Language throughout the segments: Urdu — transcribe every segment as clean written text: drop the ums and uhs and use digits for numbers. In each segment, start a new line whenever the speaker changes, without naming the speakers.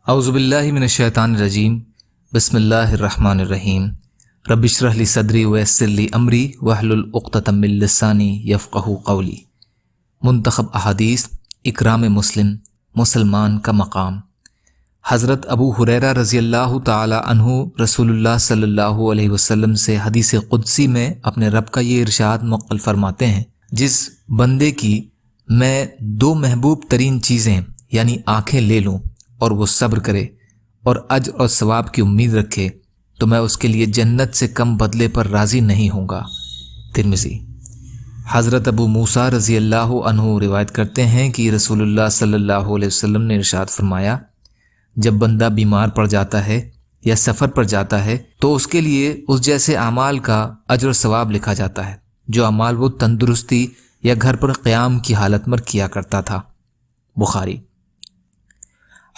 اعوذ باللہ من الشیطان الرجیم بسم اللہ الرحمن الرحیم رب اشرح لی صدری ویسر لی امری واحلل عقدۃ من لسانی یفقہوا قولی۔ منتخب احادیث اکرام-ے-مسلم، مسلمان کا مقام۔ حضرت ابو ہریرہ رضی اللہ تعالی عنہ رسول اللہ صلی اللہ علیہ وسلم سے حدیث قدسی میں اپنے رب کا یہ ارشاد نقل فرماتے ہیں، جس بندے کی میں دو محبوب ترین چیزیں یعنی آنکھیں لے لوں اور وہ صبر کرے اور اجر اور ثواب کی امید رکھے تو میں اس کے لیے جنت سے کم بدلے پر راضی نہیں ہوں گا۔ ترمذی۔ حضرت ابو موسیٰ رضی اللہ عنہ روایت کرتے ہیں کہ رسول اللہ صلی اللہ علیہ وسلم نے ارشاد فرمایا، جب بندہ بیمار پڑ جاتا ہے یا سفر پر جاتا ہے تو اس کے لیے اس جیسے اعمال کا اجر و ثواب لکھا جاتا ہے جو اعمال وہ تندرستی یا گھر پر قیام کی حالت میں کیا کرتا تھا۔ بخاری۔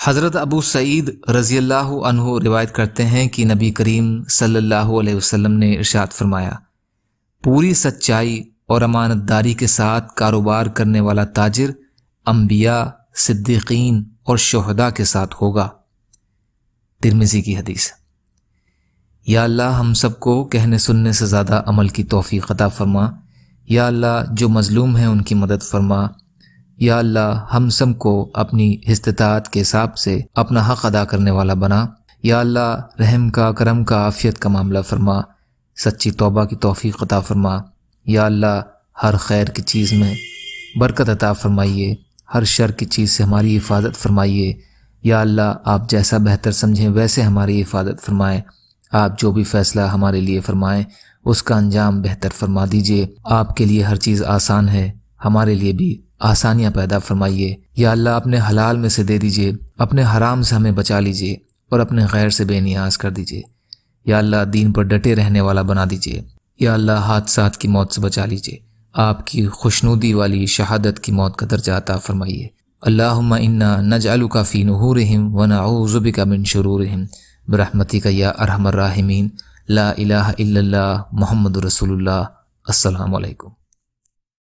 حضرت ابو سعید رضی اللہ عنہ روایت کرتے ہیں کہ نبی کریم صلی اللہ علیہ وسلم نے ارشاد فرمایا، پوری سچائی اور امانت داری کے ساتھ کاروبار کرنے والا تاجر انبیاء، صدیقین اور شہداء کے ساتھ ہوگا۔ ترمذی کی حدیث۔ یا اللہ ہم سب کو کہنے سننے سے زیادہ عمل کی توفیق عطا فرما۔ یا اللہ جو مظلوم ہیں ان کی مدد فرما۔ یا اللہ ہم سب کو اپنی استطاعت کے حساب سے اپنا حق ادا کرنے والا بنا۔ یا اللہ رحم کا، کرم کا، عافیت کا معاملہ فرما، سچی توبہ کی توفیق عطا فرما۔ یا اللہ ہر خیر کی چیز میں برکت عطا فرمائیے، ہر شر کی چیز سے ہماری حفاظت فرمائیے۔ یا اللہ آپ جیسا بہتر سمجھیں ویسے ہماری حفاظت فرمائیں۔ آپ جو بھی فیصلہ ہمارے لیے فرمائیں اس کا انجام بہتر فرما دیجیے۔ آپ کے لیے ہر چیز آسان ہے، ہمارے لیے بھی آسانیاں پیدا فرمائیے۔ یا اللہ اپنے حلال میں سے دے دیجیے، اپنے حرام سے ہمیں بچا لیجیے اور اپنے غیر سے بے نیاز کر دیجیے۔ یا اللہ دین پر ڈٹے رہنے والا بنا دیجیے۔ یا اللہ حادثات کی موت سے بچا لیجیے، آپ کی خوشنودی والی شہادت کی موت کا درجہ عطا فرمائیے۔ اللہم انا نجعلک فی نحورہم ونعوذ بک من شرورہم برحمتک یا ارحم الراحمین۔ لا الہ الا اللہ محمد رسول اللہ۔ السلام علیکم۔